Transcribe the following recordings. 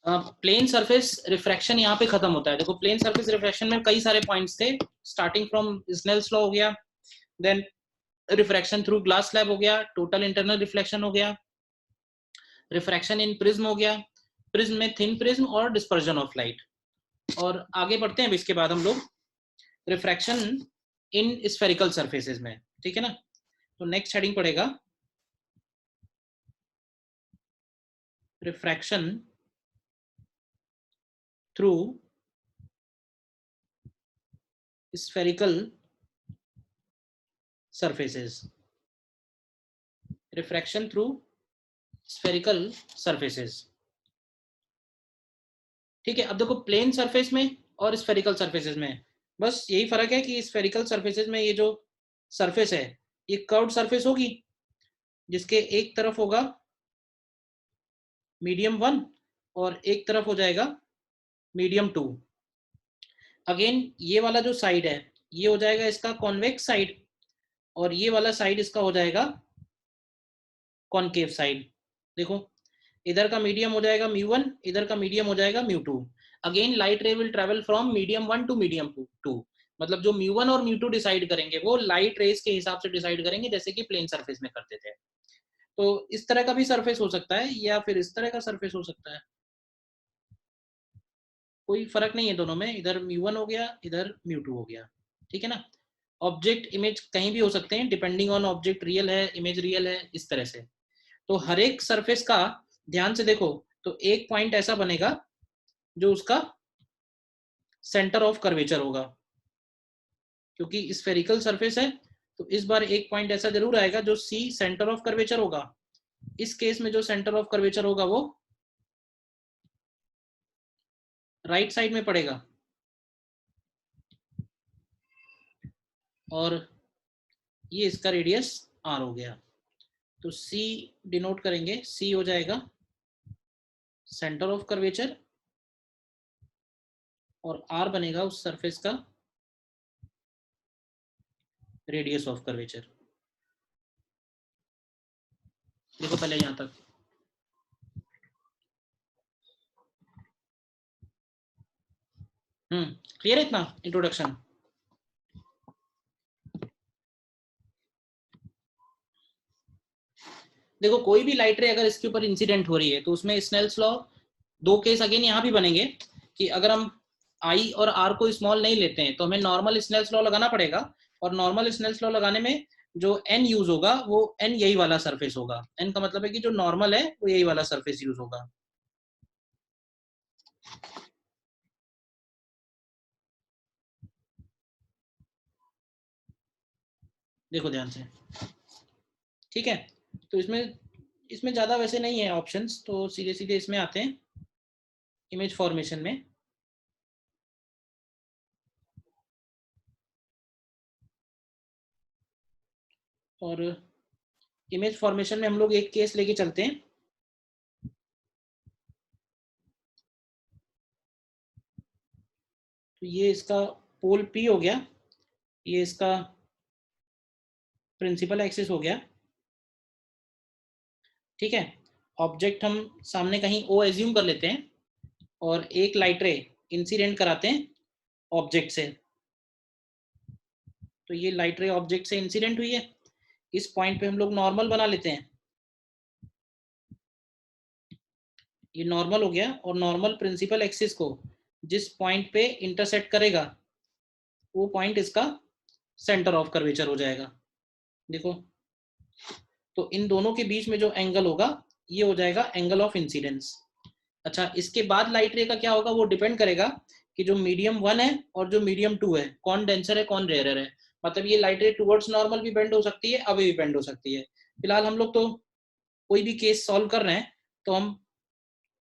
Plane surface refraction यहाँ पे खत्म होता है। देखो प्लेन सरफेस रिफ्रैक्शन में कई सारे पॉइंट्स थे, स्टार्टिंग फ्रॉम स्नेल्स लॉ हो गया, then refraction through glass slab हो गया, टोटल इंटरनल रिफ्लेक्शन हो गया, रिफ्रैक्शन इन प्रिज्म हो गया, प्रिज्म में थिन प्रिज्म और डिस्पर्जन ऑफ लाइट। और आगे बढ़ते हैं इसके बाद हम लोग रिफ्रैक्शन इन स्फेरिकल सरफेसेस में, ठीक है ना। तो नेक्स्ट हेडिंग पड़ेगा refraction through spherical surfaces, refraction through spherical surfaces। ठीक है, अब देखो प्लेन सरफेस में और स्फेरिकल सरफेसेस में बस यही फर्क है कि स्फेरिकल सरफेसेस में ये जो सरफेस है ये कर्व्ड सरफेस होगी, जिसके एक तरफ होगा मीडियम 1 और एक तरफ हो जाएगा मीडियम 2। अगेन ये वाला जो साइड है ये हो जाएगा इसका कॉन्वेक्स साइड, और ये वाला साइड इसका हो जाएगा कॉनकेव साइड। देखो इधर का मीडियम हो जाएगा μ1, इधर का मीडियम हो जाएगा μ2। Again light ray will travel from medium 1 to medium 2। मतलब जो μ1 और μ2 डिसाइड करेंगे वो लाइट रेस के हिसाब से डिसाइड करेंगे, जैसे कि प्लेन सरफेस में करते थे। तो इस तरह का भी सरफेस हो सकता है या फिर इस तरह का सरफेस हो सकता है, कोई फर्क नहीं है दोनों में, इधर μ1 हो गया इधर μ2 हो गया, ठीक है ना। ऑब्जेक्ट इमेज कहीं भी हो सकते हैं डिपेंडिंग ऑन ऑब्जेक्ट रियल है इमेज रियल है, इस तरह से। तो हर एक सरफेस का ध्यान से देखो तो एक पॉइंट ऐसा बनेगा जो उसका सेंटर ऑफ कर्वेचर होगा, क्योंकि स्फेरिकल सरफेस है तो इस बार एक पॉइंट ऐसा जरूर आएगा जो सी सेंटर ऑफ कर्वेचर होगा। इस केस में जो सेंटर ऑफ कर्वेचर होगा वो राइट साइड में पड़ेगा, और ये इसका रेडियस आर हो गया। तो सी डिनोट करेंगे, सी हो जाएगा सेंटर ऑफ कर्वेचर और आर बनेगा उस सरफेस का रेडियस ऑफ कर्वेचर। देखो पहले यहां तक क्लियर है इतना इंट्रोडक्शन। देखो कोई भी लाइट रे अगर इसके ऊपर इंसिडेंट हो रही है तो उसमें स्नेल्स लॉ दो केस अगेन यहाँ भी बनेंगे कि अगर हम आई और आर को स्मॉल नहीं लेते हैं तो हमें नॉर्मल स्नेल्स लॉ लगाना पड़ेगा, और नॉर्मल स्नेल्स लॉ लगाने में जो एन यूज होगा वो एन यही वाला सरफेस होगा। एन का मतलब है कि जो नॉर्मल है वो यही वाला सरफेस यूज होगा। देखो ध्यान से, ठीक है। तो इसमें इसमें ज्यादा वैसे नहीं है ऑप्शंस, तो सीधे सीधे इसमें आते हैं इमेज फॉर्मेशन में। और इमेज फॉर्मेशन में हम लोग एक केस लेके चलते हैं। तो ये इसका पोल पी हो गया, ये इसका प्रिंसिपल एक्सिस हो गया, ठीक है। ऑब्जेक्ट हम सामने कहीं ओ एज्यूम कर लेते हैं और एक लाइट रे इंसिडेंट कराते हैं ऑब्जेक्ट से। तो ये लाइट रे ऑब्जेक्ट से इंसिडेंट हुई है, इस पॉइंट पे हम लोग नॉर्मल बना लेते हैं। ये नॉर्मल हो गया, और नॉर्मल प्रिंसिपल एक्सिस को जिस पॉइंट पे इंटरसेक्ट करेगा वो पॉइंट इसका सेंटर ऑफ कर्वेचर हो जाएगा। देखो तो इन दोनों के बीच में जो एंगल होगा ये हो जाएगा एंगल ऑफ इंसिडेंस। अच्छा, इसके बाद लाइट रे का क्या होगा वो डिपेंड करेगा कि जो मीडियम 1 है और जो मीडियम 2 है कौन डेंसर है कौन रेयरर है। मतलब ये लाइट रे टुवर्ड्स नॉर्मल भी बेंड हो सकती है, अवे भी बेंड हो सकती है। फिलहाल हम लोग तो कोई भी केस सॉल्व कर रहे हैं तो हम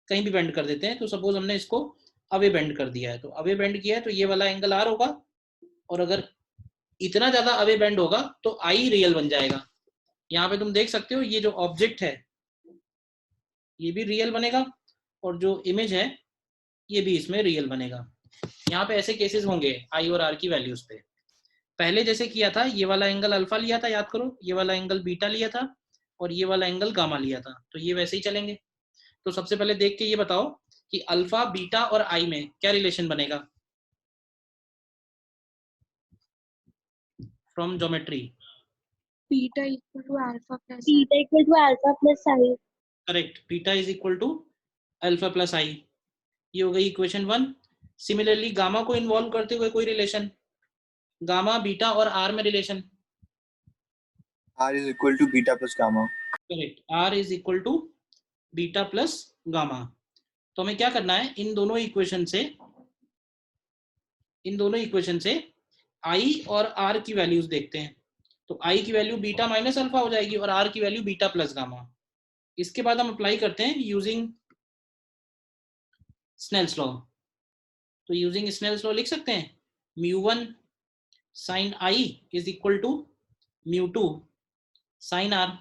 कहीं भी बेंड कर देते हैं। तो सपोज हमने इसको अवे बेंड कर दिया है, तो अवे बेंड किया है तो ये वाला एंगल आर होगा, और अगर इतना ज्यादा अवे बेंड होगा तो आई रियल बन जाएगा। यहाँ पे तुम देख सकते हो ये जो ऑब्जेक्ट है ये भी रियल बनेगा, और जो इमेज है ये भी इसमें रियल बनेगा। यहाँ पे ऐसे केसेस होंगे आई और आर की वैल्यूज पे। पहले जैसे किया था ये वाला एंगल अल्फा लिया था, याद करो, ये वाला एंगल बीटा लिया था और ये वाला एंगल गामा लिया था, तो ये वैसे ही चलेंगे। तो सबसे पहले देख के ये बताओ कि अल्फा, बीटा और आई में क्या रिलेशन बनेगा from geometry? Beta equal to alpha plus i. Correct, beta is equal to alpha plus i. ये हो गई इक्वेशन 1। सिमिलरली गामा को इन्वॉल्व करते हुए कोई रिलेशन, गामा, बीटा और आर में relation? R is equal to beta plus gamma. Correct, R is equal to beta plus gamma. तो हमें क्या करना है, इन दोनों इक्वेशन से आई और आर की वैल्यूज देखते हैं। तो आई की वैल्यू बीटा माइनस अल्फा हो जाएगी और आर की वैल्यू बीटा प्लस गामा। इसके बाद हम अप्लाई करते हैं यूजिंग स्नेल्स लॉ। तो यूजिंग स्नेल्स लॉ लिख सकते हैं μ1 sine i is equal to μ2 sine R.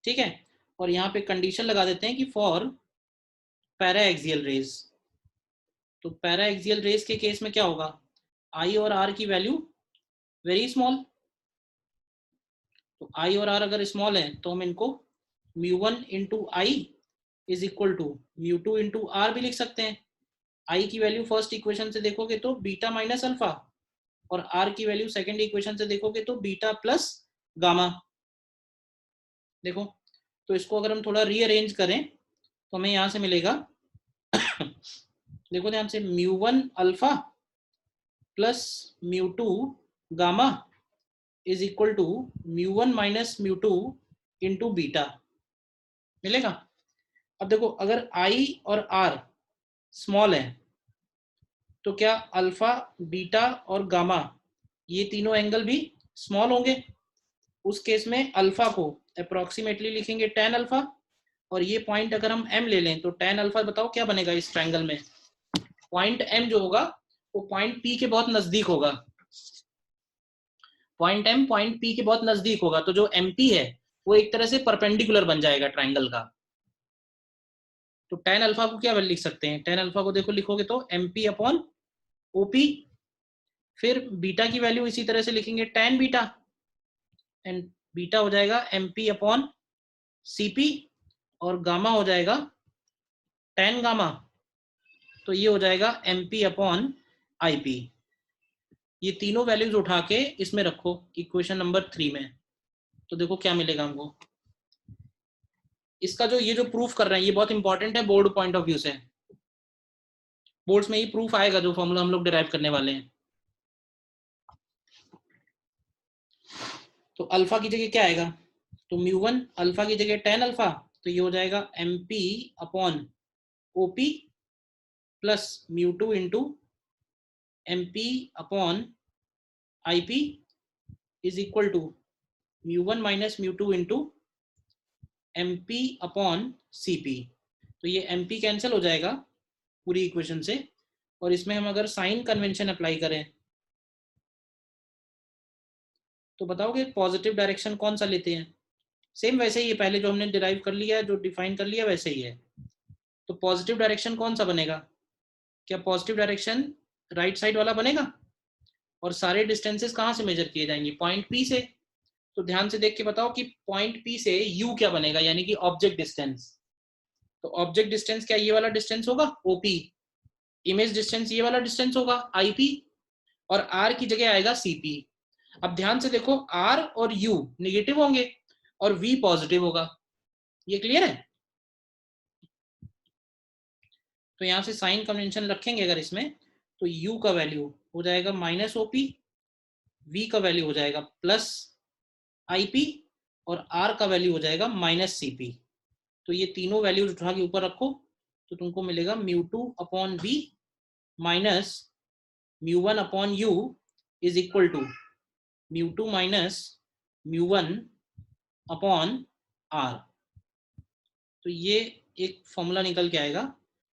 ठीक है, और यहाँ पे कंडीशन लगा देते हैं कि फॉर पैरा एक्सियल रेज। तो पैरा एक्सियल रेज के केस में क्या होगा, आई और आर की वैल्यू वेरी स्मॉल। तो आई और आर अगर स्मॉल है तो हम इनको μ1 into i is equal to μ2 into R भी लिख सकते हैं। आई की वैल्यू फर्स्ट इक्वेशन से देखोगे तो बीटा माइनस अल्फा, और आर की वैल्यू सेकंड इक्वेशन से देखोगे तो बीटा प्लस गामा। देखो, तो इसको अगर हम थोड़ा रीअरेंज करें तो हमें यहां से मिलेगा देखो ध्यान से, μ1 alpha plus μ2 gamma is equal to μ1 minus μ2 into beta मिलेगा। अब देखो, अगर आई और आर स्मॉल है तो क्या अल्फा, बीटा और गामा ये तीनों एंगल भी स्मॉल होंगे? उस केस में अल्फा को अप्रोक्सीमेटली लिखेंगे tan अल्फा, और ये पॉइंट अगर हम m ले लें तो tan अल्फा बताओ क्या बनेगा इस ट्रायंगल में? पॉइंट m जो होगा वो पॉइंट p के बहुत नजदीक होगा। पॉइंट m पॉइंट p के बहुत नजदीक होगा, तो जो MP है वो एक तरह से परपेंडिकुलर बन जाएगा ट्रायंगल का। तो tan अल्फा को क्या लिख सकते हैं, tan अल्फा को देखो लिखोगे तो MP अपॉन OP। फिर बीटा की वैल्यू इसी तरह से लिखेंगे tan बीटा, एंड बीटा हो जाएगा MP अपॉन CP, और गामा हो जाएगा tan गामा। तो ये हो जाएगा MP अपॉन IP। ये तीनों वैल्यूज उठा के इसमें रखो इक्वेशन नंबर 3 में, तो देखो क्या मिलेगा हमको। इसका जो ये जो प्रूफ कर रहे हैं ये बहुत इंपॉर्टेंट है बोर्ड पॉइंट ऑफ व्यू से। बोर्ड्स में ये प्रूफ आएगा जो फॉर्मूला हम लोग डिराइव करने वाले हैं। तो अल्फा की जगह क्या आएगा, तो μ1 अल्फा की जगह tan अल्फा, तो ये हो जाएगा MP upon OP plus μ2 into MP upon IP is equal to μ1 minus μ2 into MP upon CP। तो ये MP कैंसिल हो जाएगा पूरी इक्वेशन से, और इसमें हम अगर साइन कन्वेंशन अप्लाई करें तो बताओगे पॉजिटिव डायरेक्शन कौन सा लेते हैं? सेम वैसे ही है, पहले जो हमने डिराइव कर लिया है, जो डिफाइन कर लिया वैसे ही है। तो पॉजिटिव डायरेक्शन कौन सा बनेगा, क्या पॉजिटिव डायरेक्शन राइट साइड वाला बनेगा? और सारे डिस्टेंसेस कहाँ से मेजर किए जाएंगे, पॉइंट P से। तो ध्यान से देख के बताओ कि पॉइंट P से U क्या बनेगा, यानी कि ऑब्जेक्ट डिस्टेंस। तो ऑब्जेक्ट डिस्टेंस क्या ये वाला डिस्टेंस होगा OP, इमेज डिस्टेंस ये वाला डिस्टेंस होगा IP, और R की जगह आएगा CP। अब ध्यान से देखो, R और U निगेटिव होंगे और V पॉजिटिव होगा। ये क्लियर है? तो यहां से साइन कन्वेंशन रखेंगे अगर इसमें, तो U का वैल्यू हो जाएगा माइनस OP, V का वैल्यू हो जाएगा प्लस IP, और R का वैल्यू हो जाएगा माइनस CP। तो ये तीनों वैल्यूज उठा के ऊपर रखो तो तुमको मिलेगा μ2 upon V minus μ1 upon U is equal to μ2 minus μ1 upon R। तो ये एक फॉर्मूला निकल के आएगा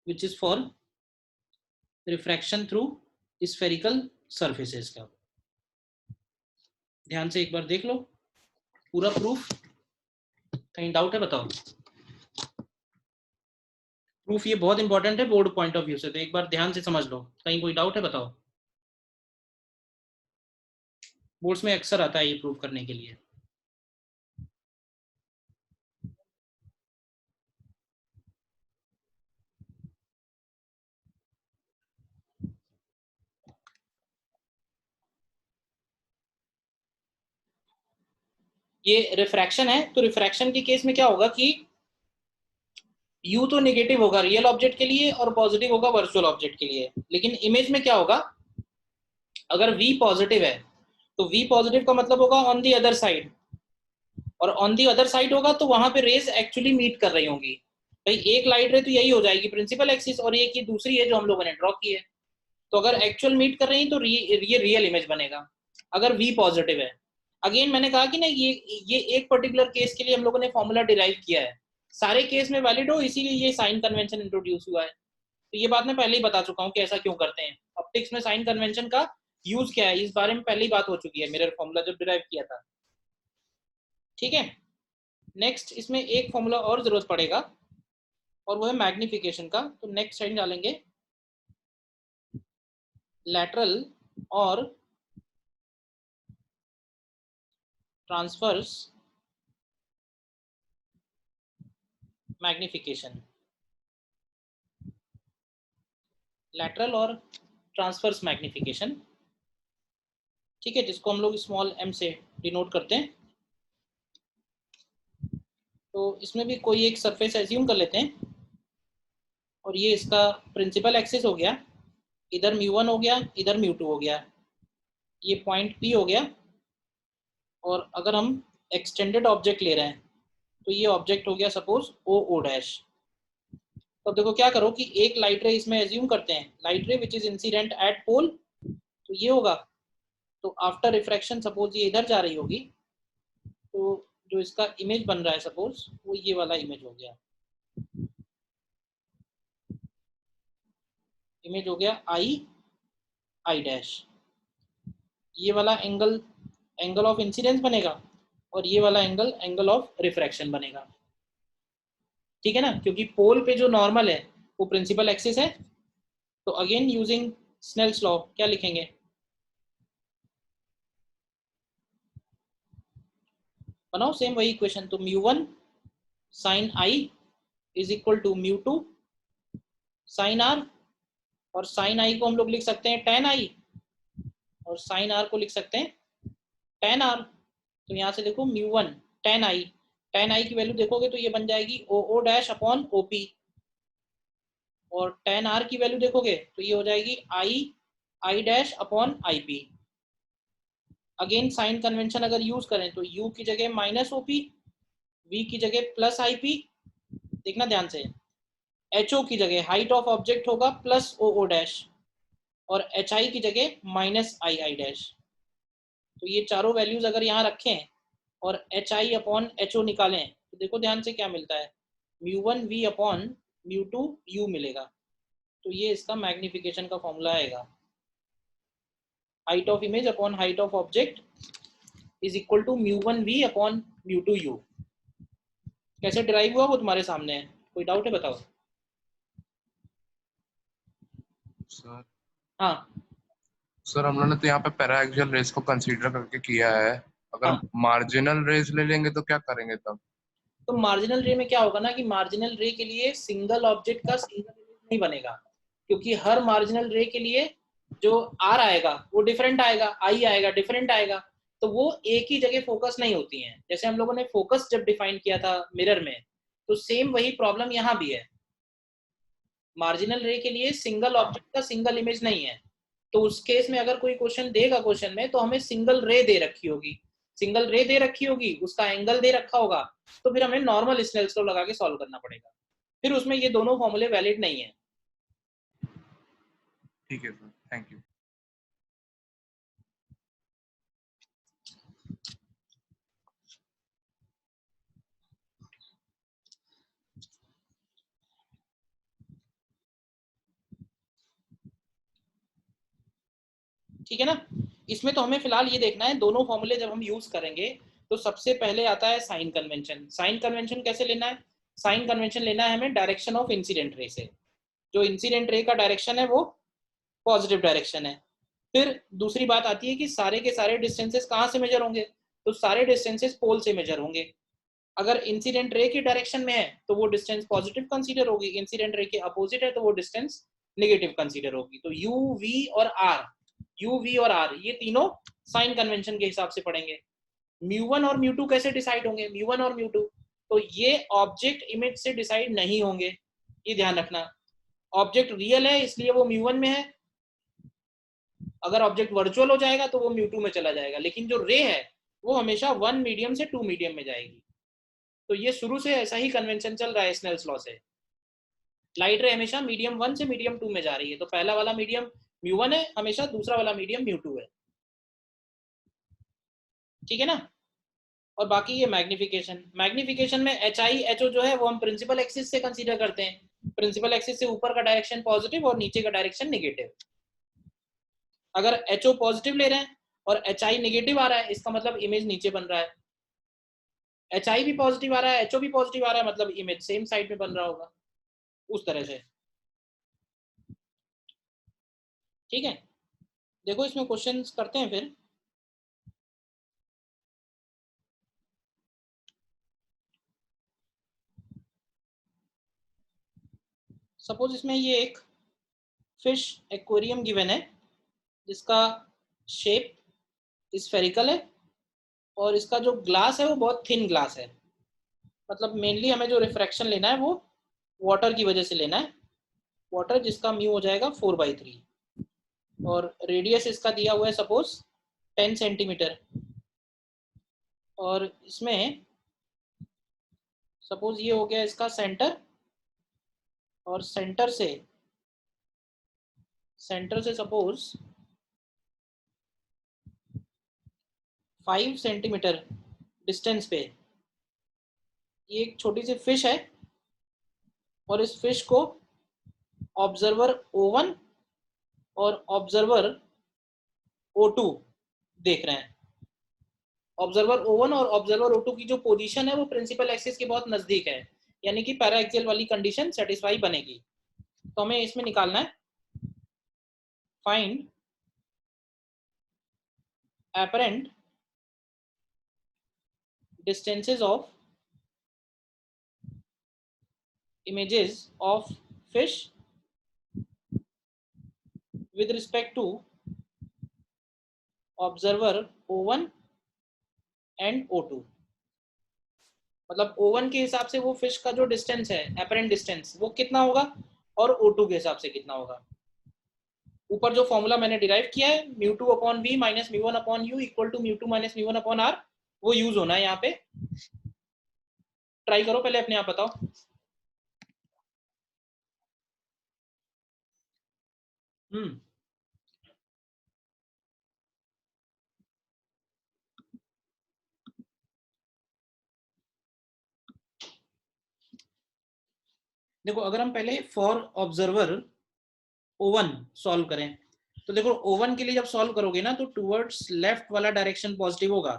which is for refraction through spherical surfaces का। ध्यान से एक बार देख लो पूरा प्रूफ, कहीं डाउट है बताओ? प्रूफ ये बहुत इंपॉर्टेंट है बोर्ड पॉइंट ऑफ व्यू से, तो एक बार ध्यान से समझ लो, कहीं कोई डाउट है बताओ? बोर्ड्स में अक्सर आता है ये प्रूफ करने के लिए। ये रिफ्रैक्शन है, तो रिफ्रैक्शन के केस में क्या होगा कि U तो नेगेटिव होगा रियल ऑब्जेक्ट के लिए और पॉजिटिव होगा वर्चुअल ऑब्जेक्ट के लिए, लेकिन इमेज में क्या होगा, अगर V पॉजिटिव है तो V पॉजिटिव का मतलब होगा ऑन दी अदर साइड, और ऑन दी अदर साइड होगा तो वहां पे रेस एक्चुअली मीट कर रही होंगी। भाई एक लाइट रे तो यही हो जाएगी प्रिंसिपल एक्सिस, और ये की दूसरी है जो हम लोगों ने ड्रॉ की है, तो अगर एक्चुअल मीट कर रही है तो ये रियल इमेज बनेगा अगर V पॉजिटिव है। अगेन मैंने कहा कि ना ये एक पर्टिकुलर केस के लिए हम लोगों ने फॉर्मूला डिराइव किया है, सारे केस में वैलिड हो, इसीलिए ये साइन कन्वेंशन इंट्रोड्यूस हुआ है। तो ये बात मैं पहले ही बता चुका हूँ कि ऐसा क्यों करते हैं, ऑप्टिक्स में साइन कन्वेंशन का यूज क्या है, इस बारे में पहले ही बात हो चुकी है मिरर फॉर्मूला जब डिराइव किया था। ठीक है, नेक्स्ट इसमें एक फॉर्मूला और जरूरत पड़ेगा और वो है मैग्निफिकेशन का, तो नेक्स्ट साइड डालेंगे लैटरल और ट्रांसफर्स मैग्निफिकेशन, लैटरल और ट्रांसफर्स मैग्निफिकेशन, ठीक है, जिसको हम लोग स्मॉल m से डिनोट करते हैं। तो इसमें भी कोई एक सरफेस एज्यूम कर लेते हैं, और ये इसका प्रिंसिपल एक्सिस हो गया, इधर μ1 हो गया, इधर μ2 हो गया, ये पॉइंट P हो गया, और अगर हम एक्सटेंडेड ऑब्जेक्ट ले रहे हैं तो ये ऑब्जेक्ट हो गया सपोज OO डैश। तो देखो क्या करो कि एक लाइट रे इसमें एज्यूम करते हैं, light ray which is incident at pole, तो ये होगा, तो आफ्टर रिफ्रैक्शन सपोज ये इधर जा रही होगी, तो जो इसका इमेज बन रहा है सपोज वो ये वाला इमेज हो गया, इमेज हो गया I डैश, ये वाला एंगल ऑफ इंसिडेंस बनेगा, और ये वाला एंगल ऑफ रिफ्रैक्शन बनेगा। ठीक है ना, क्योंकि पोल पे जो नॉर्मल है वो प्रिंसिपल एक्सिस है। तो अगेन यूजिंग स्नेल्स लॉ क्या लिखेंगे, बनाओ सेम वही इक्वेशन, तो μ1 sin I is equal to μ2 sin R, और sin I को हम लोग लिख सकते हैं tan I, और sin R को लिख सकते हैं tan R। तो यहाँ से देखो μ1 tan I की वैल्यू देखोगे तो ये बन जाएगी OO डैश अपॉन OP, और tan R की वैल्यू देखोगे तो ये हो जाएगी I dash upon IP। Again sine convention अगर यूज करें तो U की जगह माइनस OP, V की जगह प्लस IP, देखना ध्यान से, HO की जगह हाइट ऑफ ऑब्जेक्ट होगा प्लस OO डैश, और HI की जगह माइनस II डैश। तो ये चारों वैल्यूज अगर यहाँ रखें और HI अपॉन HO निकालें तो देखो ध्यान से क्या मिलता है, μ1 V अपॉन μ2 U मिलेगा। तो ये इसका मैग्निफिकेशन का फॉर्मूला आएगा, height of image upon height of object is equal to μ1 V upon μ2 U। कैसे डिराइव हुआ वो तुम्हारे सामने है, कोई डाउट है बताओ। सर हाँ सर हम लोगों ने तो यहाँ पे पैराएक्सियल रेस को कंसीडर करके किया है, अगर हाँ, मार्जिनल रेस ले लेंगे तो क्या करेंगे तब? तो मार्जिनल रे में क्या होगा ना कि मार्जिनल रे के लिए सिंगल ऑब्जेक्ट का सिंगल इमेज नहीं बनेगा, क्योंकि हर मार्जिनल रे के लिए जो R आएगा वो डिफरेंट आएगा, I आएगा डिफरेंट आएगा, तो वो एक ही जगह फोकस नहीं होती हैं। जैसे हम लोगों ने फोकस जब डिफाइन किया था मिरर में, तो सेम वही प्रॉब्लम यहाँ भी है, मार्जिनल रे के लिए सिंगल ऑब्जेक्ट का सिंगल इमेज नहीं है। तो उस केस में अगर कोई क्वेश्चन देगा क्वेश्चन में, तो हमें सिंगल रे दे रखी होगी, सिंगल रे दे रखी होगी, उसका एंगल दे रखा होगा, तो फिर हमें नॉर्मल स्नेल्स लॉ लगा के सॉल्व करना पड़ेगा, फिर उसमें ये दोनों फॉर्मूले वैलिड नहीं है। ठीक है सर, थैंक यू। ठीक है ना, इसमें तो हमें फिलहाल ये देखना है दोनों फॉर्मूले जब हम यूज करेंगे तो सबसे पहले आता है साइन कन्वेंशन। साइन कन्वेंशन कैसे लेना है, साइन कन्वेंशन लेना है हमें डायरेक्शन ऑफ इंसिडेंट रे से, जो इंसिडेंट रे का डायरेक्शन है वो पॉजिटिव डायरेक्शन है। फिर दूसरी बात आती है कि सारे के सारे डिस्टेंसेस कहाँ से मेजर होंगे, तो सारे डिस्टेंसेस पोल से मेजर होंगे। अगर इंसिडेंट रे की डायरेक्शन में है तो वो डिस्टेंस पॉजिटिव कंसीडर होगी, इंसिडेंट रे के अपोजिट है तो वो डिस्टेंस नेगेटिव कंसीडर होगी। तो U, V और R, ये तीनों साइन कन्वेंशन के हिसाब से पढ़ेंगे। म्यू1 और म्यू2 कैसे डिसाइड होंगे? म्यू1 और म्यू2 तो ये ऑब्जेक्ट इमेज से डिसाइड नहीं होंगे, ये ध्यान रखना। ऑब्जेक्ट रियल है इसलिए वो म्यू1 में है, अगर ऑब्जेक्ट वर्चुअल हो जाएगा तो वो म्यू2 में चला जाएगा, लेकिन जो रे है वो हमेशा 1 मीडियम से 2 मीडियम में जाएगी। तो ये शुरू से ऐसा ही कन्वेंशन चल रहा है स्नेल्स लॉ से। लाइट रे हमेशा मीडियम 1 से मीडियम 2 में जा रही है, तो पहला वाला मीडियम म्यू1 है हमेशा, दूसरा वाला मीडियम म्यू2 है, ठीक है ना। और बाकी ये मैग्निफिकेशन में एच आई एच ओ जो है वो हम प्रिंसिपल एक्सिस से कंसीडर करते हैं। प्रिंसिपल एक्सिस से ऊपर का डायरेक्शन पॉजिटिव और नीचे का डायरेक्शन नेगेटिव। अगर एच ओ पॉजिटिव ले रहे हैं और एच आई नेगेटिव आ रहा है, इसका मतलब इमेज नीचे बन रहा है। एच आई भी पॉजिटिव आ रहा है, एच ओ भी पॉजिटिव आ रहा है, मतलब इमेज सेम साइड में बन रहा होगा, उस तरह से, ठीक है। देखो इसमें क्वेश्चंस करते हैं फिर। सपोज इसमें ये एक फिश एक्वेरियम गिवन है जिसका शेप स्फेरिकल है और इसका जो ग्लास है वो बहुत थिन ग्लास है, मतलब मेनली हमें जो रिफ्रैक्शन लेना है वो वाटर की वजह से लेना है, वाटर जिसका म्यू हो जाएगा 4/3 और रेडियस इसका दिया हुआ है सपोज 10 सेंटीमीटर। और इसमें सपोज ये हो गया इसका सेंटर, और सेंटर से सपोज 5 सेंटीमीटर डिस्टेंस पे ये एक छोटी सी फिश है और इस फिश को ऑब्जर्वर O1 और ऑब्जर्वर O2 देख रहे हैं। ऑब्जर्वर O1 और ऑब्जर्वर O2 की जो पोजीशन है वो प्रिंसिपल एक्सिस के बहुत नजदीक है, यानी कि पैराएक्सियल वाली कंडीशन सेटिस्फाई बनेगी। तो हमें इसमें निकालना है find apparent distances of images of fish with respect to observer O1 and O2। मतलब O1 के हिसाब से वो फिश का जो डिस्टेंस है apparent डिस्टेंस वो कितना होगा और O2 के हिसाब से कितना होगा। ऊपर जो फॉर्मूला मैंने डिराइव किया है μ2/v minus μ1/u equal to μ2 minus μ1/r, वो यूज होना है यहाँ पे। ट्राई करो पहले, अपने आप बताओ। देखो अगर हम पहले फॉर ऑब्जर्वर O1 सॉल्व करें तो देखो O1 के लिए जब सॉल्व करोगे ना तो टुवर्ड्स लेफ्ट वाला डायरेक्शन पॉजिटिव होगा,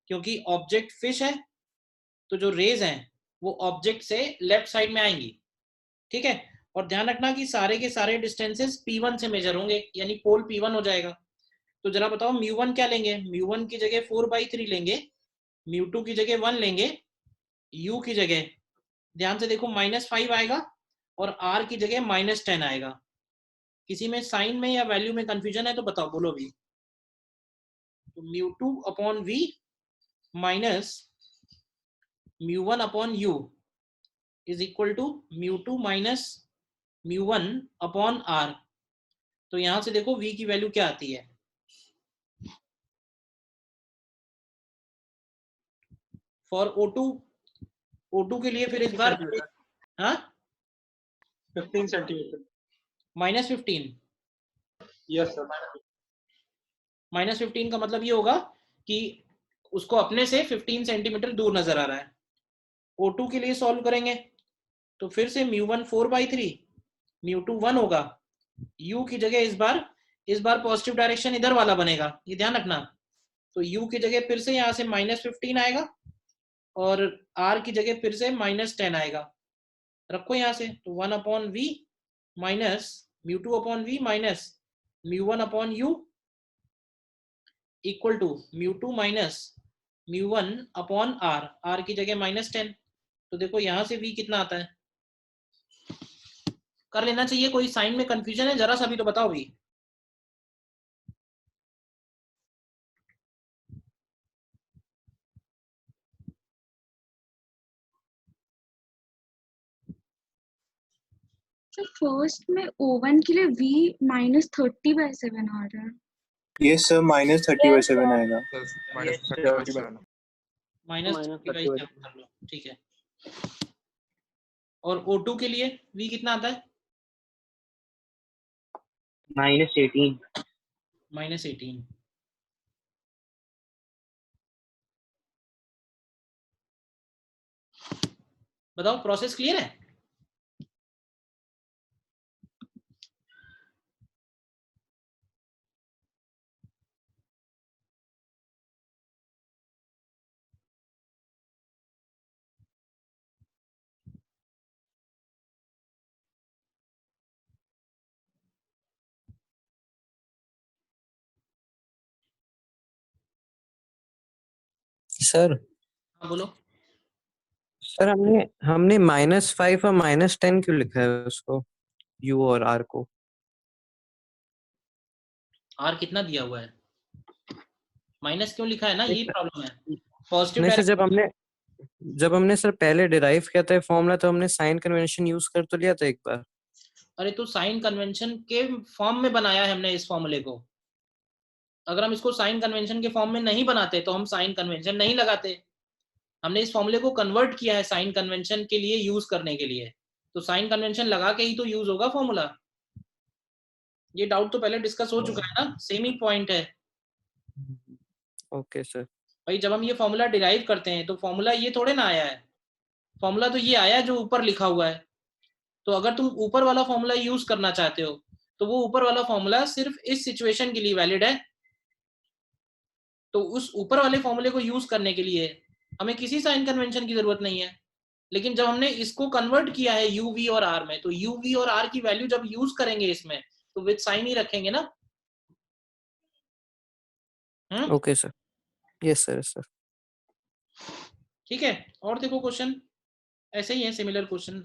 क्योंकि ऑब्जेक्ट फिश है तो जो रेज हैं वो ऑब्जेक्ट से लेफ्ट साइड में आएंगी, ठीक है। और ध्यान रखना कि सारे के सारे डिस्टेंसेस P1 से मेजर होंगे, यानी पोल P1 हो जाएगा। तो जरा बताओ μ1 क्या लेंगे? μ1 की जगह 4/3 लेंगे, μ2 की जगह 1 लेंगे, u की जगह ध्यान से देखो -5 आएगा और r की जगह -10 आएगा। किसी में साइन में या वैल्यू में कंफ्यूजन है तो बताओ, बोलो भी। तो μ2/v minus μ1/u is equal to μ2 minus μ1/r। तो यहां से देखो v की वैल्यू क्या आती है। फॉर O2 के लिए फिर इस बार हाँ 15 सेंटीमीटर। -15। Yes sir. -15 का मतलब ये होगा कि उसको अपने से 15 सेंटीमीटर दूर नजर आ रहा है। O2 के लिए सॉल्व करेंगे तो फिर से μ1 4/3, μ2 1 होगा, u की जगह इस बार पॉजिटिव डायरेक्शन इधर वाला बनेगा, ये ध्यान रखना। तो u की जगह फिर से यहाँ से -15 आएगा और r की जगह फिर से -10 आएगा, रखो यहाँ से। तो 1/v minus μ2/v minus μ1/u equal to μ2 minus μ1/r, r की जगह -10। तो देखो यहां से v कितना आता है, कर लेना चाहिए। कोई साइन में कंफ्यूजन है जरा सा भी तो बताओ भी। तो फर्स्ट में O1 के लिए V -30/7 आ रहा है। Yes sir, -30/7 आएगा. -30/7 बनाना। -30/7 कर लो, ठीक है। और O2 के लिए V कितना आता है? -18. -18। बताओ, प्रोसेस क्लियर है? सर हाँ बोलो। सर हमने -5 और -10 क्यों लिखा है उसको, U और R को? R कितना दिया हुआ है? माइनस क्यों लिखा है ना, नहीं यही सर, प्रॉब्लम है। पॉजिटिव नहीं सर, डायरेक्शन। जब हमने सर पहले डिराइव किया था फॉर्मूला, तो हमने साइन कन्वेंशन यूज कर तो लिया था एक बार। अरे तो साइन कन्वेंशन के फॉर्म में बनाया है हमने इस फॉर्मूले को। अगर हम इसको साइन कन्वेंशन के फॉर्म में नहीं बनाते तो हम साइन कन्वेंशन नहीं लगाते। हमने इस फॉर्मूले को कन्वर्ट किया है साइन कन्वेंशन के लिए यूज करने के लिए, तो साइन कन्वेंशन लगा के ही तो यूज होगा फॉर्मूला। ये डाउट तो पहले डिस्कस हो चुका है ना, सेम ही पॉइंट है। Okay sir. भाई जब हम ये फॉर्मूला डिराइव करते हैं तो फॉर्मूला ये थोड़े ना आया है, फॉर्मूला तो ये आया जो ऊपर लिखा हुआ है। तो अगर तुम ऊपर वाला फॉर्मूला यूज करना चाहते हो तो वो ऊपर वाला फॉर्मूला सिर्फ इस सिचुएशन के लिए वैलिड है। तो उस ऊपर वाले फॉर्मूले को यूज करने के लिए हमें किसी साइन कन्वेंशन की जरूरत नहीं है। लेकिन जब हमने इसको कन्वर्ट किया है यू वी और आर में, तो यू वी और आर की वैल्यू जब यूज करेंगे इसमें तो विद साइन ही रखेंगे ना। Okay sir, yes sir, sir. ठीक है, और देखो क्वेश्चन ऐसे ही है, सिमिलर क्वेश्चन।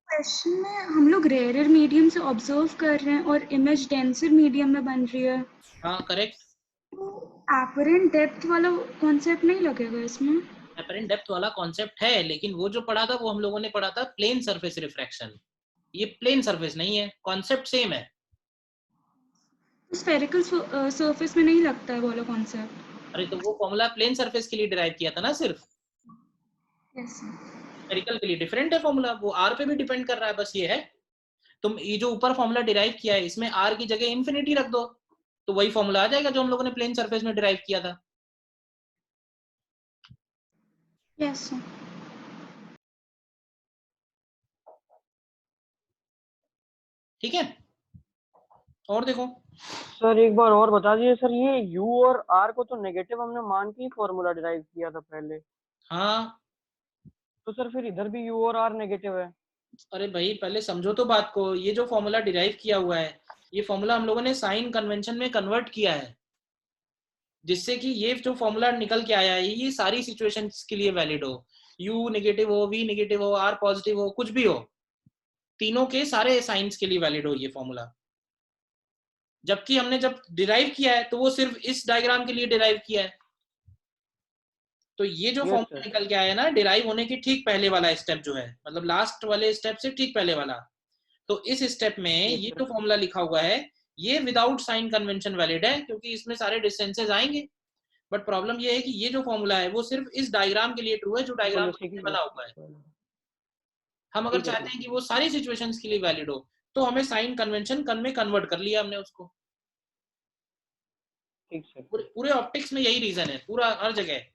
क्वेश्चन में हम लोग रेयर मीडियम से ऑब्जर्व कर रहे हैं और इमेज डेंसर मीडियम में बन रही है। हाँ करेक्ट। एपरेंट डेप्थ वाला कॉन्सेप्ट नहीं लगेगा इसमें? एपरेंट डेप्थ वाला कॉन्सेप्ट है, लेकिन वो जो पढ़ा था वो हम लोगों ने पढ़ा था प्लेन सरफेस रिफ्रैक्शन। ये प्लेन सरफेस नहीं है, कॉन्सेप्ट सेम है। स्फेरिकल सरफेस में नहीं लगता है वो वाला कॉन्सेप्ट। अरे तो वो फॉर्मूला प्लेन सरफेस के लिए डिराइव किया था ना सिर्फ, यस सर। स्फेरिकल के लिए डिफरेंट है फॉर्मूला, वो आर पे भी डिपेंड कर रहा है। बस ये है, तुम ये जो ऊपर फॉर्मूला डिराइव किया है इसमें आर की जगह इन्फिनिटी रख दो तो वही फॉर्मूला आ जाएगा जो हम लोगों ने प्लेन सरफेस में डिराइव किया था। Yes sir. ठीक है, और देखो। सर एक बार और बता दीजिए सर, ये U और R को तो नेगेटिव हमने मान के ही फॉर्मूला डिराइव किया था पहले, हाँ तो सर फिर इधर भी U और R नेगेटिव है। अरे भाई पहले समझो तो बात को, ये जो फॉर्मूला डिराइव किया हुआ है ये फॉर्मूला हम लोगों ने साइन कन्वेंशन में कन्वर्ट किया है, जिससे कि ये जो फॉर्मूला निकल के आया है ये सारी सिचुएशंस के लिए वैलिड हो। यू नेगेटिव हो, वी नेगेटिव हो, आर पॉजिटिव हो, कुछ भी हो, तीनों के सारे साइंस के लिए वैलिड हो ये फॉर्मूला। जबकि हमने जब डिराइव किया है तो वो सिर्फ इस डायग्राम के लिए डिराइव किया है। तो ये जो यस फॉर्मूला सर। निकल के आया ना डिराइव होने की ठीक पहले वाला स्टेप जो है, मतलब लास्ट वाले स्टेप से ठीक पहले वाला, तो इस स्टेप में यस ये सर। जो फॉर्मूला लिखा हुआ है ये विदाउट साइन कन्वेंशन वैलिड है, क्योंकि इसमें सारे डिस्टेंसेस आएंगे। बट प्रॉब्लम ये है कि ये जो फॉर्मूला है वो सिर्फ इस डायग्राम के लिए ट्रू है जो डायग्राम बोलो ठीक बना हुआ है। है। हम अगर ठीक है चाहते ठीक हैं कि है। वो सारी सिचुएशंस के लिए वैलिड हो तो हमें साइन कन्वेंशन में कन्वर्ट कर लिया हमने उसको। ठीक सर। पूरे ऑप्टिक्स में यही रीजन है, पूरा हर जगह।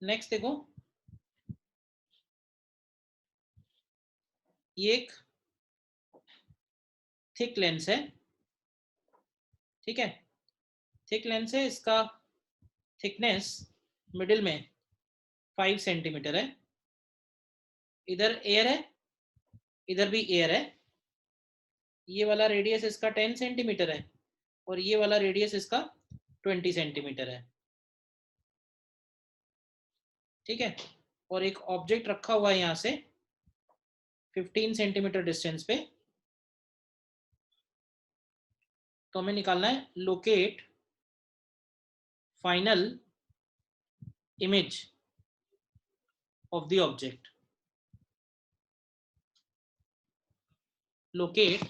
नेक्स्ट देखो, ये एक थिक लेंस है, ठीक है। थिक लेंस है, इसका थिकनेस मिडिल में 5 सेंटीमीटर है। इधर एयर है, इधर भी एयर है। ये वाला रेडियस इसका 10 सेंटीमीटर है और ये वाला रेडियस इसका 20 सेंटीमीटर है, ठीक है। और एक ऑब्जेक्ट रखा हुआ है यहाँ से 15 सेंटीमीटर डिस्टेंस पे। तो हमें निकालना है locate final image of the object. Locate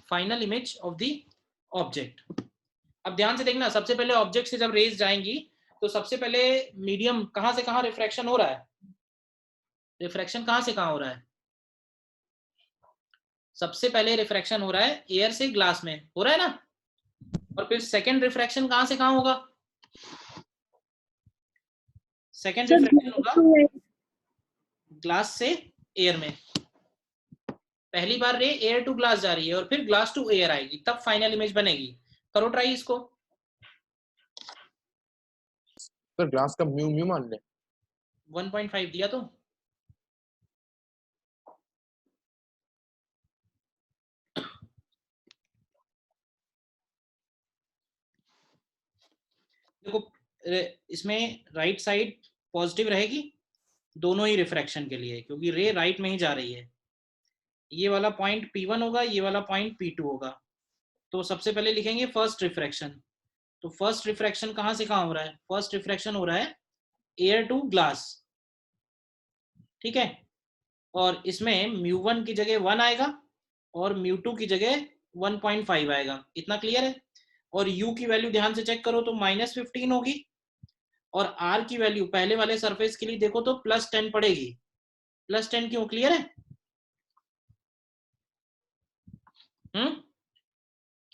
final image of the object. अब ध्यान से देखना, सबसे पहले ऑब्जेक्ट से जब रेज जाएंगी तो सबसे पहले मीडियम कहां से कहां रिफ्रैक्शन हो रहा है? रिफ्रैक्शन कहां से कहां हो रहा है? सबसे पहले रिफ्रैक्शन हो रहा है एयर से ग्लास में, हो रहा है ना? और फिर सेकंड रिफ्रैक्शन कहां से कहां होगा? सेकंड रिफ्रैक्शन होगा ग्लास से एयर में। पहली बार रे एयर टू ग्लास जा रही है और फिर ग्लास टू एयर आएगी, तब फाइनल इमेज बनेगी। करो ट्राई इसको। तो ग्लास का म्यू म्यू मान ले। 1.5 दिया तो देखो, इसमें राइट साइड पॉजिटिव रहेगी दोनों ही रिफ्रैक्शन के लिए, क्योंकि रे राइट में ही जा रही है। ये वाला पॉइंट P1 होगा, ये वाला पॉइंट P2 होगा। तो सबसे पहले लिखेंगे फर्स्ट रिफ्रैक्शन। तो फर्स्ट रिफ्रैक्शन कहां से कहां हो रहा है? फर्स्ट रिफ्रैक्शन हो रहा है एयर टू ग्लास, ठीक है। और इसमें μ1 की जगह 1 आएगा और μ2 की जगह 1.5 आएगा। इतना क्लियर है? और u की वैल्यू ध्यान से चेक करो तो -15 होगी, और r की वैल्यू पहले वाले सरफेस के लिए देखो तो +10 पड़ेगी। +10 क्यों? क्लियर है?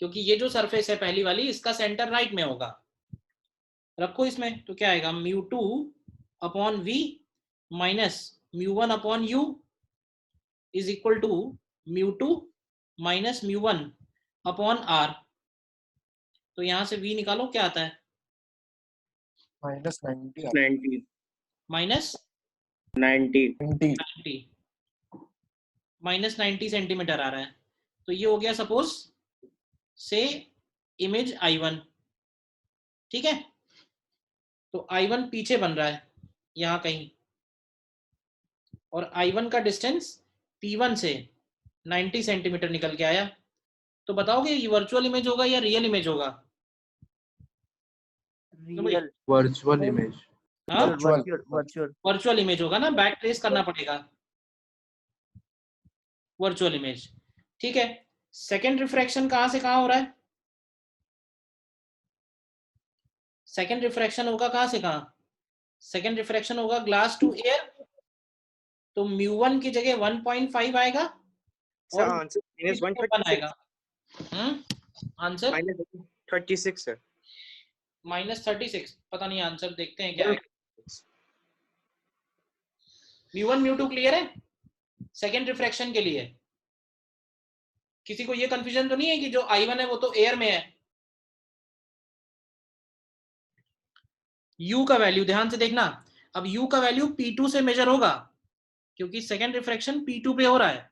क्योंकि ये जो सरफेस है पहली वाली, इसका सेंटर राइट में होगा। रखो इसमें, तो क्या आएगा? μ2 upon v minus μ1 upon u is equal to μ2 minus μ1 upon r। तो यहां से v निकालो, क्या आता है? -90 माइनस 90 माइनस 90 सेंटीमीटर आ रहा है। तो ये हो गया सपोज से इमेज I1, ठीक है। तो I1 पीछे बन रहा है यहां कहीं, और I1 का डिस्टेंस P1 से 90 सेंटीमीटर निकल के आया। तो बताओगे ये वर्चुअल इमेज होगा या रियल इमेज होगा? Real virtual image. हाँ, वर्चुअल वर्चुअल इमेज होगा ना, बैक ट्रेस करना पड़ेगा। वर्चुअल इमेज, ठीक है। सेकंड रिफ्रैक्शन कहां से कहां हो रहा है? सेकंड रिफ्रैक्शन होगा कहां से कहां? सेकंड रिफ्रैक्शन होगा ग्लास टू एयर। तो μ1 की जगह 1.5 आएगा और -1 आएगा। आंसर -36 है। -36, पता नहीं, आंसर देखते हैं क्या आएगा। μ1 μ2 क्लियर है? सेकंड रिफ्रैक्शन के लिए किसी को ये कंफ्यूजन तो नहीं है कि जो I1 है वो तो एयर में है? u का वैल्यू ध्यान से देखना। अब u का वैल्यू P2 से मेजर होगा, क्योंकि सेकंड रिफ्रैक्शन P2 पे हो रहा है।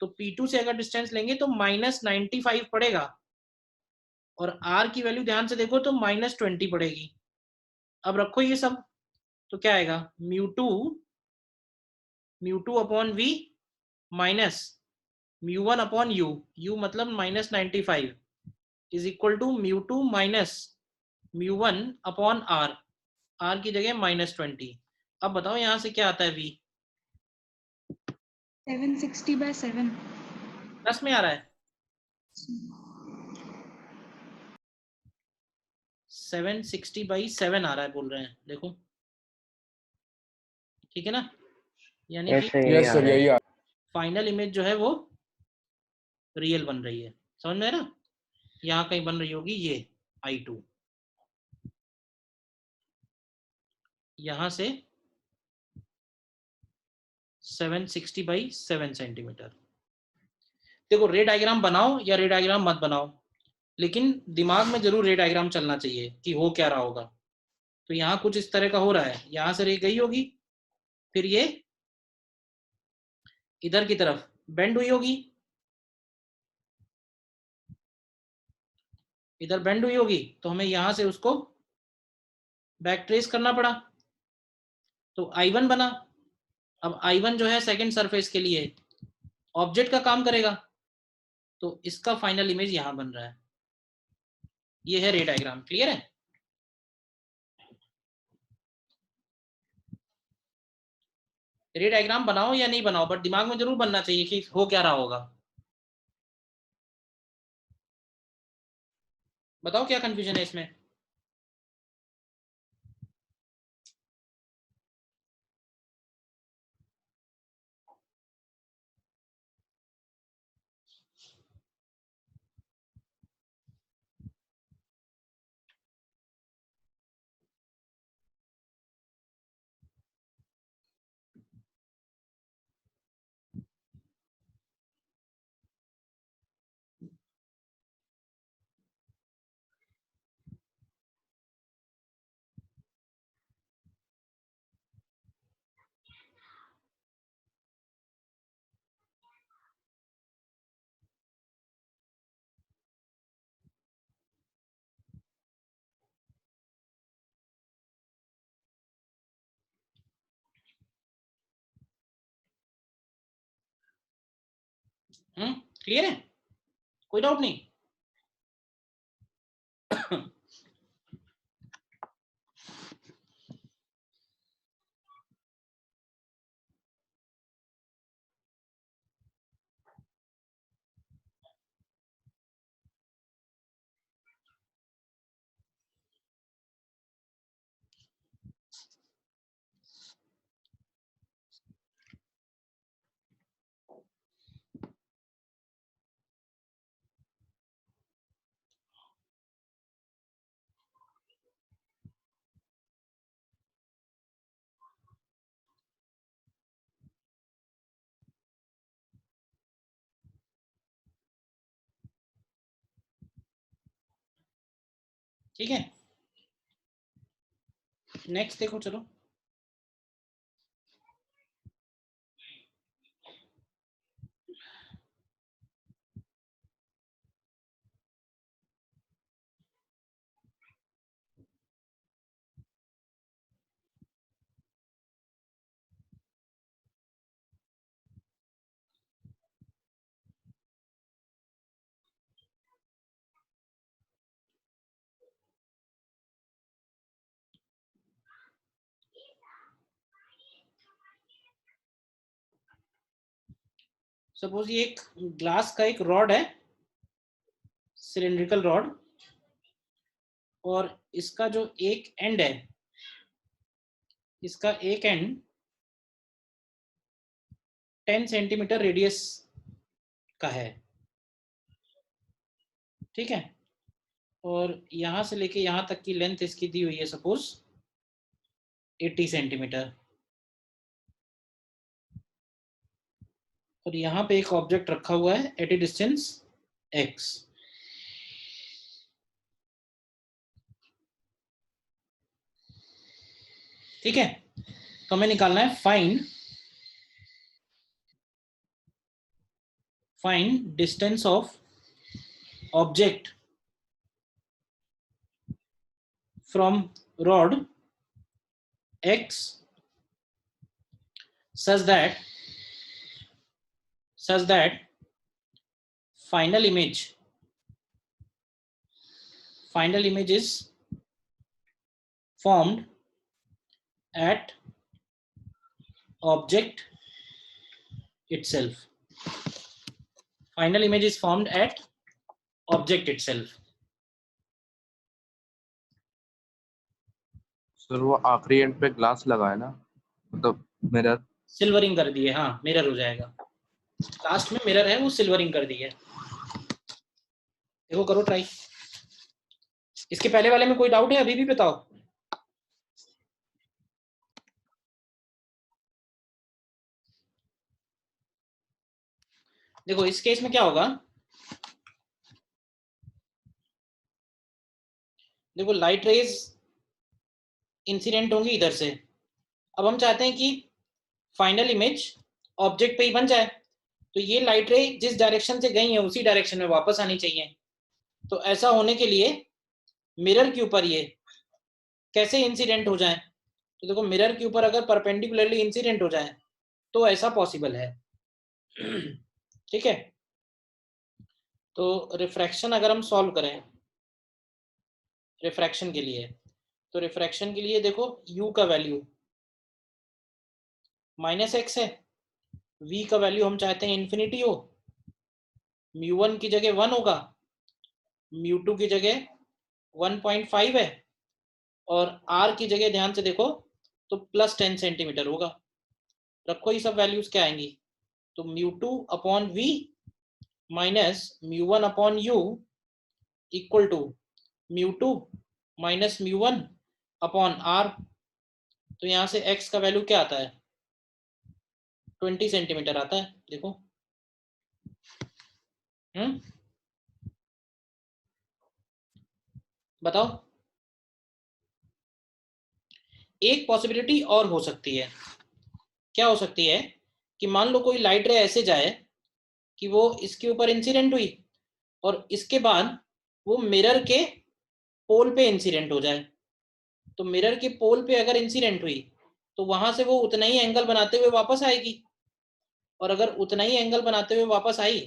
तो P2 से अगर डिस्टेंस लेंगे तो -95 पड़ेगा, और r की वैल्यू ध्यान से देखो तो -20 पड़ेगी। अब रखो ये सब, तो क्या आएगा? μ2 upon v minus μ1 upon u मतलब -95 is equal to μ2 minus μ1 upon r की जगह -20। अब बताओ यहां से क्या आता है? v 760/7 प्लस में आ रहा है। 760/7 आ रहा है बोल रहे हैं, देखो, ठीक है ना। यानी कि यस सर, यही आ फाइनल इमेज जो है वो रियल बन रही है। समझ में है ना? यहाँ कहीं बन रही होगी ये I2, यहां से 760/7 सेंटीमीटर। देखो, रे डायग्राम बनाओ या रे डायग्राम मत बनाओ, लेकिन दिमाग में जरूर रे डायग्राम चलना चाहिए कि हो क्या रहा होगा। तो यहाँ कुछ इस तरह का हो रहा है, यहां से रे गई होगी, फिर ये इधर की तरफ बेंड हुई होगी, इधर बेंड हुई होगी, तो हमें यहां से उसको बैक ट्रेस करना पड़ा, तो I1 बना। अब I1 जो है सेकंड सरफेस के लिए ऑब्जेक्ट का काम करेगा, तो इसका फाइनल इमेज यहां बन रहा है। ये है रे डायग्राम, क्लियर है? रे डायग्राम बनाओ या नहीं बनाओ, बट दिमाग में जरूर बनना चाहिए कि हो क्या रहा होगा। बताओ क्या कंफ्यूजन है इसमें। क्लियर है, कोई डाउट नहीं। ठीक है, नेक्स्ट देखो चलो। सपोज ये एक ग्लास का एक रॉड है, सिलिंड्रिकल रॉड, और इसका जो एक एंड है, इसका एक एंड 10 सेंटीमीटर रेडियस का है, ठीक है। और यहां से लेके यहां तक की लेंथ इसकी दी हुई है सपोज 80 सेंटीमीटर, और यहाँ पे एक ऑब्जेक्ट रखा हुआ है एट ए डिस्टेंस x। ठीक है, तो हमें निकालना है find distance of object from rod x such that final image is formed at object itself. Final image is formed at object itself. Sir वो आखिरी एंड पे ग्लास लगा है ना, मतलब मिरर। सिल्वरिंग कर दी है, हाँ मिरर हो जाएगा, लास्ट में मिरर है वो सिल्वरिंग कर दी है। देखो करो ट्राई। इसके पहले वाले में कोई डाउट है अभी भी बताओ। देखो इस केस में क्या होगा, देखो लाइट रेज इंसिडेंट होंगी इधर से। अब हम चाहते हैं कि फाइनल इमेज ऑब्जेक्ट पे ही बन जाए, तो ये लाइट रे जिस डायरेक्शन से गई है उसी डायरेक्शन में वापस आनी चाहिए। तो ऐसा होने के लिए मिरर के ऊपर ये कैसे इंसिडेंट हो जाए, तो देखो मिरर के ऊपर अगर परपेंडिकुलरली इंसिडेंट हो जाए तो ऐसा पॉसिबल है। ठीक है, तो रिफ्रैक्शन अगर हम सॉल्व करें रिफ्रैक्शन के लिए, तो रिफ्रैक्शन के लिए देखो u का वैल्यू माइनस एक्स है, v का वैल्यू हम चाहते हैं इन्फिनिटी हो, μ1 की जगह 1 होगा, μ2 की जगह 1.5 है, और r की जगह ध्यान से देखो तो प्लस 10 सेंटीमीटर होगा। रखो ये सब वैल्यूज क्या आएंगी, तो μ2 upon v minus μ1 upon u equal to μ2 minus μ1 upon r। तो यहाँ से x का वैल्यू क्या आता है, 20 सेंटीमीटर आता है। देखो बताओ। एक पॉसिबिलिटी और हो सकती है, क्या हो सकती है कि मान लो कोई लाइट रे ऐसे जाए कि वो इसके ऊपर इंसिडेंट हुई और इसके बाद वो मिरर के पोल पे इंसिडेंट हो जाए। तो मिरर के पोल पे अगर इंसिडेंट हुई तो वहां से वो उतना ही एंगल बनाते हुए वापस आएगी, और अगर उतना ही एंगल बनाते हुए वापस आई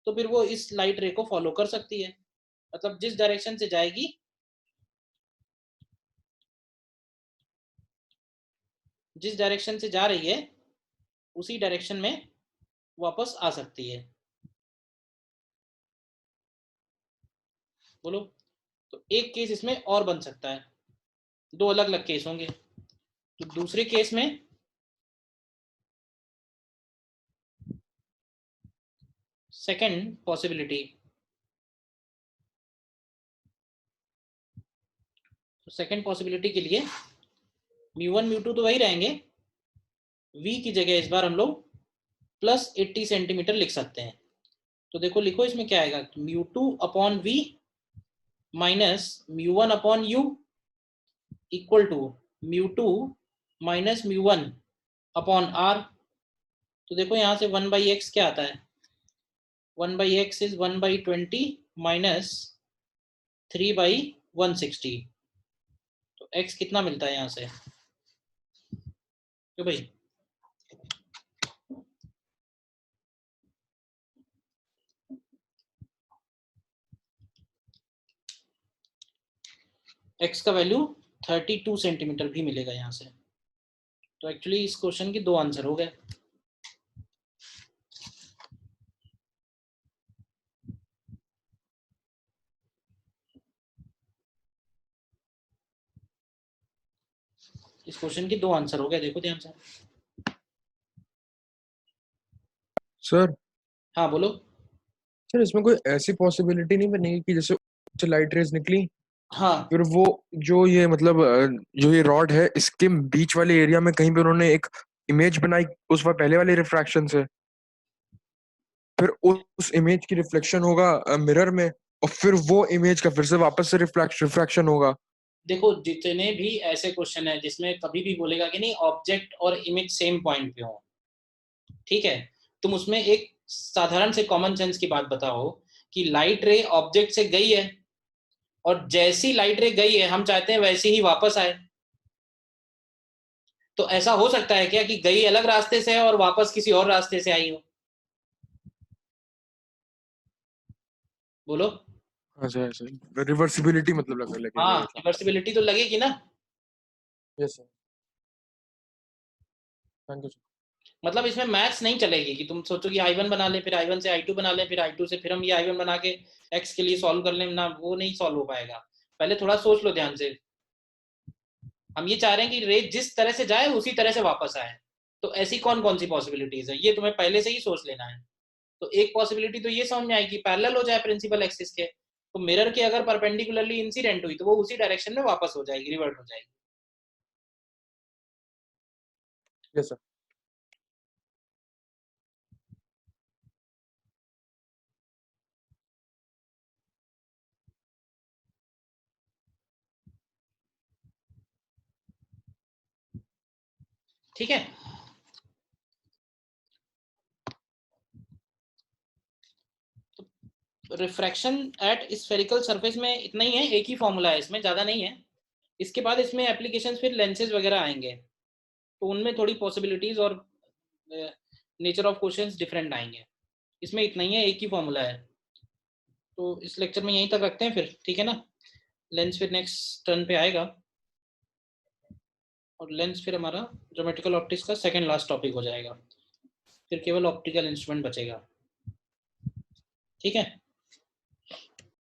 तो फिर वो इस लाइट रे को फॉलो कर सकती है। मतलब जिस डायरेक्शन से जाएगी, जिस डायरेक्शन से जा रही है उसी डायरेक्शन में वापस आ सकती है। बोलो। तो एक केस इसमें और बन सकता है, दो अलग अलग केस होंगे। तो दूसरे केस में सेकंड पॉसिबिलिटी, तो सेकंड पॉसिबिलिटी के लिए μ1 μ2 तो वही रहेंगे, v की जगह इस बार हम लोग प्लस 80 सेंटीमीटर लिख सकते हैं। तो देखो लिखो इसमें क्या आएगा, μ2 upon v minus μ1 upon u equal to μ2 minus μ1 upon r। तो देखो यहाँ से 1/x क्या आता है, 1/x इज 1/20 माइनस 3/160। तो x कितना मिलता है यहाँ से, क्यों भाई x का वैल्यू 32 सेंटीमीटर भी मिलेगा यहाँ से। तो एक्चुअली इस क्वेश्चन के दो आंसर हो गए। इस क्वेश्चन के दो आंसर हो गए, देखो ध्यान से। सर हाँ बोलो। सर इसमें कोई ऐसी पॉसिबिलिटी नहीं बनेगी कि जैसे लाइट रेज निकली, हाँ फिर वो जो ये मतलब जो ये रॉड है इसके बीच वाले एरिया में कहीं पे उन्होंने एक इमेज बनाई उस पहले वाले रिफ्रैक्शन से, फिर उस इमेज की रिफ्लेक्शन होगा मिरर में, और फिर वो इमेज का फिर से वापस से रिफ्रैक्शन होगा। देखो जितने भी ऐसे क्वेश्चन है जिसमें कभी भी बोलेगा कि नहीं ऑब्जेक्ट और इमेज सेम पॉइंट पे हो, ठीक है, तुम उसमें एक साधारण से कॉमन सेंस की बात बताओ कि लाइट रे ऑब्जेक्ट से गई है और जैसी लाइट रे गई है हम चाहते हैं वैसे ही वापस आए। तो ऐसा हो सकता है क्या कि गई अलग रास्ते से है और वापस किसी और रास्ते से आई हो? बोलो। अच्छा ऐसा रिवर्सिबिलिटी मतलब लगे हाँ रिवर्सिबिलिटी तो लगेगी ना। Yes sir, thank you sir. मतलब इसमें मैथ्स नहीं चलेगी कि तुम सोचो कि i1 बना ले, फिर i1 से i2 बना ले, फिर i2 से फिर हम ये i1 बना के x के लिए सॉल्व कर ले ना, वो नहीं सॉल्व हो पाएगा। पहले थोड़ा सोच लो ध्यान से। हम ये चाह रहे हैं कि रे जिस तरह से जाए उसी तरह से वापस आए। तो ऐसी कौन कौन सी पॉसिबिलिटीज है ये तुम्हें पहले से ही सोच लेना है। तो एक पॉसिबिलिटी तो ये समझ में आएगी पैरेलल हो जाए प्रिंसिपल एक्सिस के, तो मिरर के अगर परपेंडिकुलरली इंसिडेंट हुई तो वो उसी डायरेक्शन में वापस हो जाएगी, रिवर्ट हो जाएगी। Yes sir. ठीक है। रिफ्रैक्शन एट स्फेरिकल सरफेस में इतना ही है, एक ही फॉर्मूला है इसमें, ज़्यादा नहीं है। इसके बाद इसमें एप्लीकेशंस फिर लेंसेज वगैरह आएंगे तो उनमें थोड़ी पॉसिबिलिटीज और नेचर ऑफ क्वेश्चंस डिफरेंट आएंगे। इसमें इतना ही है, एक ही फॉर्मूला है। तो इस लेक्चर में यहीं तक रखते हैं फिर, ठीक है ना। लेंस फिर नेक्स्ट टर्न पे आएगा। और लेंस फिर हमारा ज्योमेट्रिकल ऑप्टिक्स का सेकंड लास्ट टॉपिक हो जाएगा, फिर केवल ऑप्टिकल इंस्ट्रूमेंट बचेगा। ठीक है।